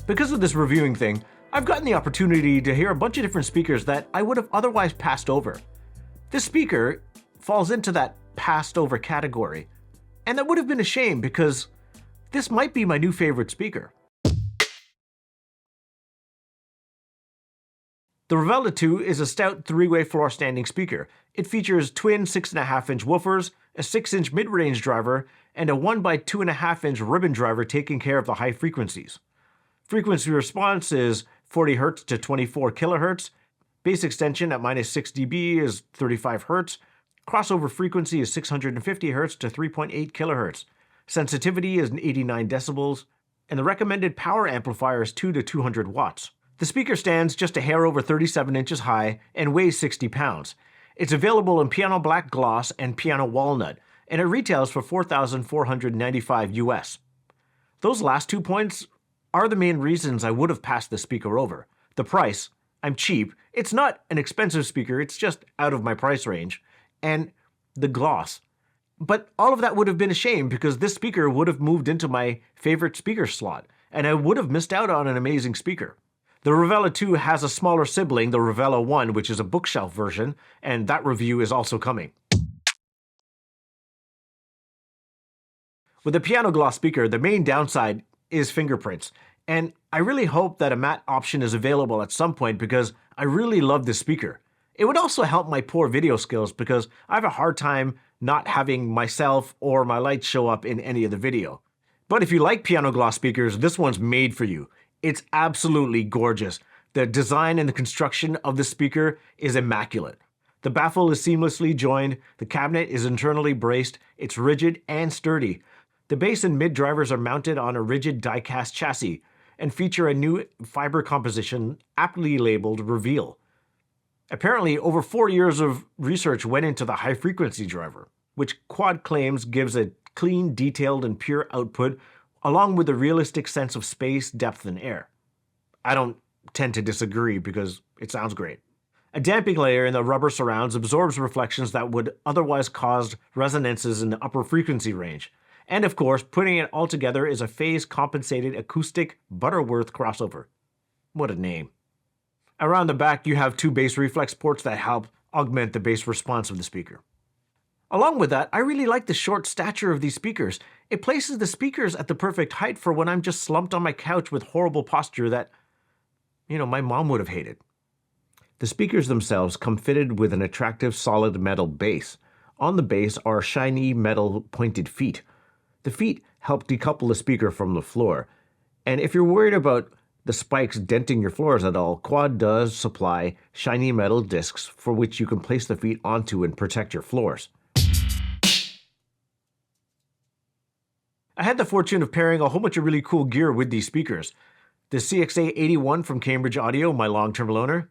Because of this reviewing thing, I've gotten the opportunity to hear a bunch of different speakers that I would have otherwise passed over. This speaker falls into that passed over category, and that would have been a shame because this might be my new favorite speaker. The Revela 2 is a stout 3-way floor standing speaker. It features twin 6.5-inch woofers, a 6-inch mid-range driver, and a 1x2.5-inch ribbon driver taking care of the high frequencies. Frequency response is 40 Hz to 24 kHz, bass extension at -6 dB is 35 Hz, crossover frequency is 650 Hz to 3.8 kHz, sensitivity is 89 decibels, and the recommended power amplifier is 2 to 200 watts. The speaker stands just a hair over 37 inches high and weighs 60 pounds. It's available in piano black gloss and piano walnut, and it retails for $4,495 US. Those last 2 points are the main reasons I would have passed the speaker over. The price, I'm cheap, it's not an expensive speaker, it's just out of my price range, and the gloss. But all of that would have been a shame because this speaker would have moved into my favorite speaker slot, and I would have missed out on an amazing speaker. The Revela 2 has a smaller sibling, the Revela 1, which is a bookshelf version, and that review is also coming. With the piano gloss speaker, the main downside is fingerprints, and I really hope that a matte option is available at some point because I really love this speaker. It would also help my poor video skills because I have a hard time not having myself or my lights show up in any of the video. But if you like piano gloss speakers, this one's made for you. It's absolutely gorgeous. The design and the construction of the speaker is immaculate. The baffle is seamlessly joined, the cabinet is internally braced, it's rigid and sturdy. The bass and mid drivers are mounted on a rigid die-cast chassis and feature a new fiber composition aptly labeled Reveal. Apparently, over 4 years of research went into the high-frequency driver, which Quad claims gives a clean, detailed, and pure output along with a realistic sense of space, depth, and air. I don't tend to disagree because it sounds great. A damping layer in the rubber surrounds absorbs reflections that would otherwise cause resonances in the upper frequency range. And of course, putting it all together is a phase-compensated acoustic Butterworth crossover. What a name. Around the back, you have 2 bass reflex ports that help augment the bass response of the speaker. Along with that, I really like the short stature of these speakers. It places the speakers at the perfect height for when I'm just slumped on my couch with horrible posture that, my mom would have hated. The speakers themselves come fitted with an attractive solid metal base. On the base are shiny metal pointed feet. The feet help decouple the speaker from the floor. And if you're worried about the spikes denting your floors at all, Quad does supply shiny metal discs for which you can place the feet onto and protect your floors. I had the fortune of pairing a whole bunch of really cool gear with these speakers. The CXA81 from Cambridge Audio, my long-term loaner.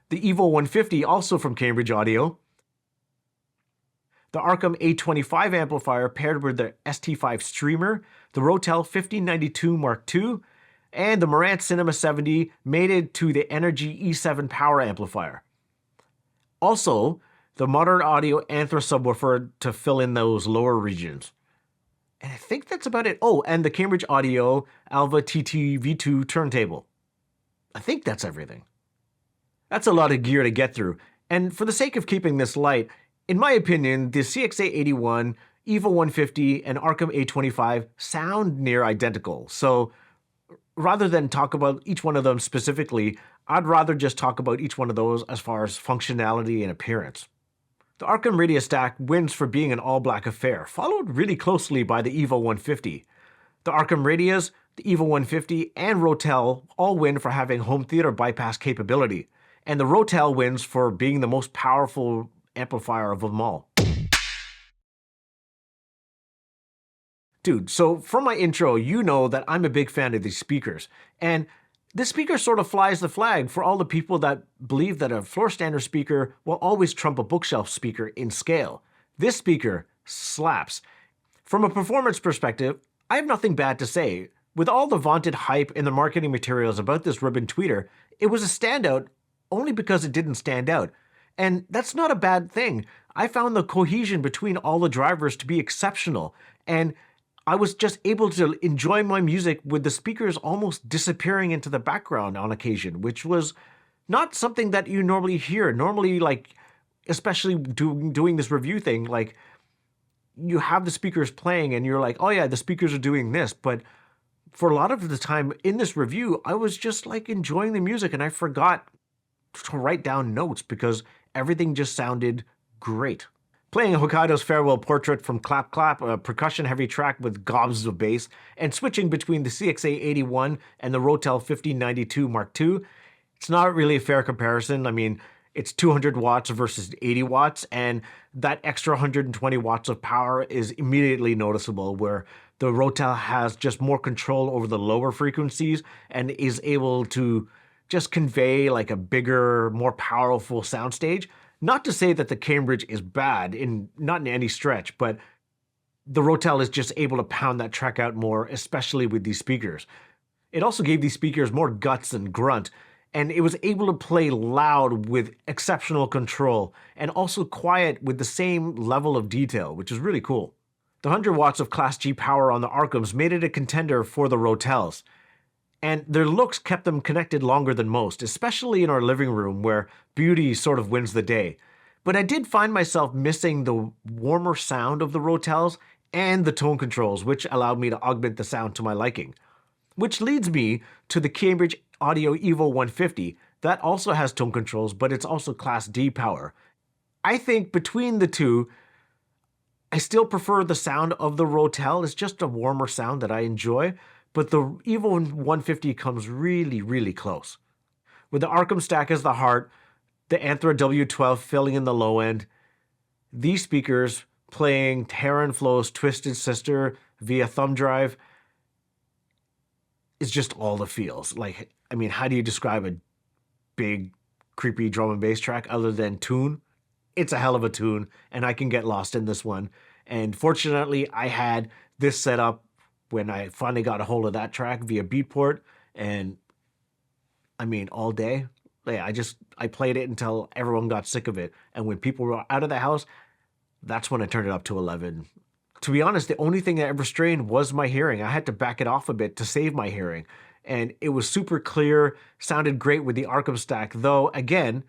The Evo 150, also from Cambridge Audio. The Arkham A25 amplifier paired with the ST5 Streamer, the Rotel 1592 Mark II, and the Marantz Cinema 70 mated to the Energy E7 power amplifier. Also, the Modern Audio Anthra subwoofer to fill in those lower regions. And I think that's about it. Oh, and the Cambridge Audio Alva TT V2 turntable. I think that's everything. That's a lot of gear to get through. And for the sake of keeping this light, in my opinion, the CXA81, Evo 150, and Arkham A25 sound near identical. So rather than talk about each one of them specifically, I'd rather just talk about each one of those as far as functionality and appearance. The Arkham Radiostat wins for being an all-black affair, followed really closely by the Evo 150. The Arkham Radios, the Evo 150, and Rotel all win for having home theater bypass capability, and the Rotel wins for being the most powerful amplifier of them all. Dude, so from my intro, you know that I'm a big fan of these speakers, and this speaker sort of flies the flag for all the people that believe that a floor standard speaker will always trump a bookshelf speaker in scale. This speaker slaps. From a performance perspective, I have nothing bad to say. With all the vaunted hype in the marketing materials about this ribbon tweeter, it was a standout only because it didn't stand out. And that's not a bad thing. I found the cohesion between all the drivers to be exceptional, and I was just able to enjoy my music with the speakers almost disappearing into the background on occasion, which was not something that you normally hear. Normally, like, especially doing this review thing, like, you have the speakers playing and you're like, oh yeah, the speakers are doing this. But for a lot of the time in this review, I was just like enjoying the music and I forgot to write down notes because everything just sounded great. Playing Hokkaido's Farewell Portrait from Clap Clap, a percussion-heavy track with gobs of bass, and switching between the CXA-81 and the Rotel 1592 Mark II, it's not really a fair comparison. I mean, it's 200 watts versus 80 watts, and that extra 120 watts of power is immediately noticeable, where the Rotel has just more control over the lower frequencies and is able to just convey like a bigger, more powerful soundstage. Not to say that the Cambridge is bad, not in any stretch, but the Rotel is just able to pound that track out more, especially with these speakers. It also gave these speakers more guts and grunt, and it was able to play loud with exceptional control, and also quiet with the same level of detail, which is really cool. The 100 watts of Class G power on the Arkhams made it a contender for the Rotels. And their looks kept them connected longer than most, especially in our living room where beauty sort of wins the day. But I did find myself missing the warmer sound of the Rotels and the tone controls, which allowed me to augment the sound to my liking. Which leads me to the Cambridge Audio Evo 150. That also has tone controls, but it's also Class D power. I think between the two, I still prefer the sound of the Rotel. It's just a warmer sound that I enjoy. But the Evo 150 comes really, really close. With the Arkham stack as the heart, the Anthra W12 filling in the low end, these speakers playing Terran Flow's Twisted Sister via thumb drive is just all the feels. Like, I mean, how do you describe a big, creepy drum and bass track other than tune? It's a hell of a tune, and I can get lost in this one. And fortunately, I had this set up when I finally got a hold of that track via Beatport, and I mean, all day. Yeah, I played it until everyone got sick of it. And when people were out of the house, that's when I turned it up to 11. To be honest, the only thing that ever strained was my hearing. I had to back it off a bit to save my hearing. And it was super clear, sounded great with the Arkham stack, though, again,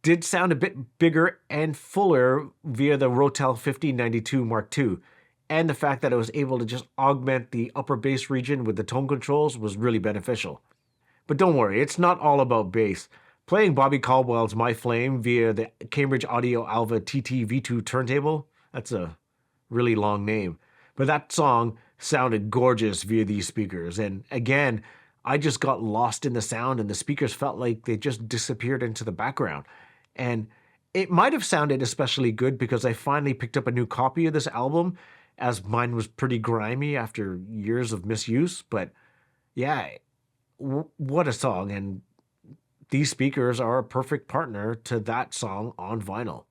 did sound a bit bigger and fuller via the Rotel 1592 Mark II. And the fact that I was able to just augment the upper bass region with the tone controls was really beneficial. But don't worry, it's not all about bass. Playing Bobby Caldwell's My Flame via the Cambridge Audio Alva TT V2 turntable, that's a really long name. But that song sounded gorgeous via these speakers. And again, I just got lost in the sound and the speakers felt like they just disappeared into the background. And it might have sounded especially good because I finally picked up a new copy of this album, as mine was pretty grimy after years of misuse. But yeah, what a song. And these speakers are a perfect partner to that song on vinyl.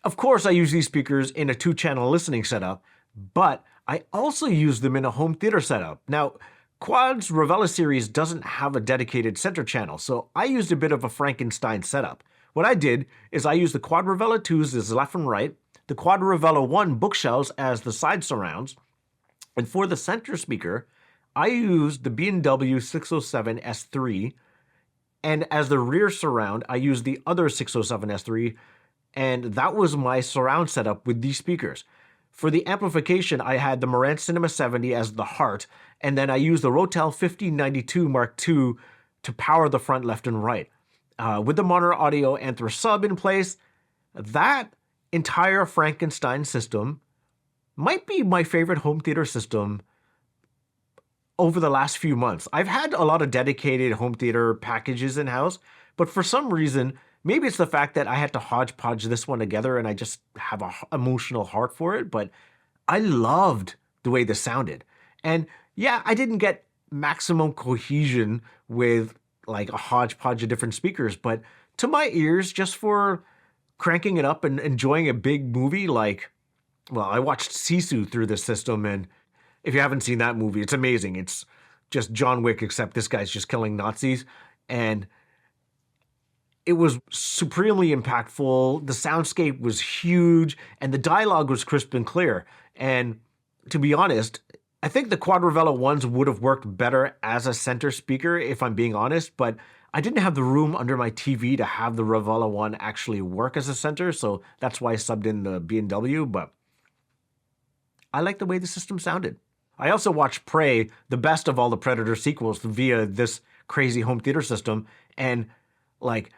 Of course, I use these speakers in a 2-channel listening setup, but I also use them in a home theater setup. Now, Quad's Revela series doesn't have a dedicated center channel, so I used a bit of a Frankenstein setup. What I did is I used the Quad Revela 2s as left and right, the Quad Revela 1 bookshelves as the side surrounds, and for the center speaker, I used the B&W 607 S3, and as the rear surround, I used the other 607 S3, and that was my surround setup with these speakers. For the amplification, I had the Marantz Cinema 70 as the heart, and then I used the Rotel 1592 Mark II to power the front, left, and right. With the Monitor Audio Anthra sub in place, that entire Frankenstein system might be my favorite home theater system over the last few months. I've had a lot of dedicated home theater packages in-house, but for some reason, maybe it's the fact that I had to hodgepodge this one together and I just have an emotional heart for it, but I loved the way this sounded. And yeah, I didn't get maximum cohesion with like a hodgepodge of different speakers, but to my ears, just for cranking it up and enjoying a big movie like, well, I watched Sisu through this system, and if you haven't seen that movie, it's amazing. It's just John Wick, except this guy's just killing Nazis. And It was supremely impactful, the soundscape was huge, and the dialogue was crisp and clear. And to be honest, I think the Quad Revela ones would have worked better as a center speaker, if I'm being honest, but I didn't have the room under my TV to have the Revela one actually work as a center, so that's why I subbed in the B&W, but I like the way the system sounded. I also watched Prey, the best of all the Predator sequels, via this crazy home theater system, and like,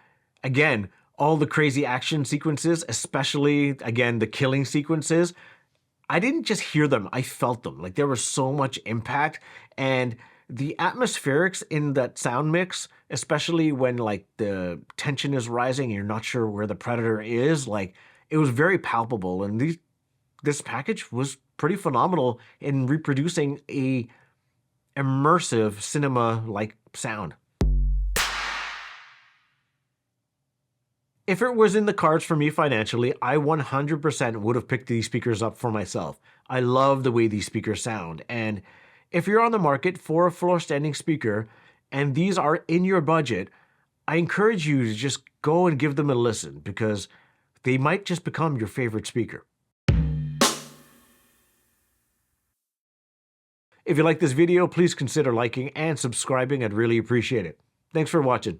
again, all the crazy action sequences, especially, again, the killing sequences, I didn't just hear them, I felt them. Like, there was so much impact, and the atmospherics in that sound mix, especially when, like, the tension is rising and you're not sure where the predator is, like, it was very palpable, and this package was pretty phenomenal in reproducing a immersive cinema-like sound. If it was in the cards for me financially, I 100% would have picked these speakers up for myself. I love the way these speakers sound, and if you're on the market for a floor standing speaker and these are in your budget, I encourage you to just go and give them a listen because they might just become your favorite speaker. If you like this video, please consider liking and subscribing. I'd really appreciate it. Thanks for watching.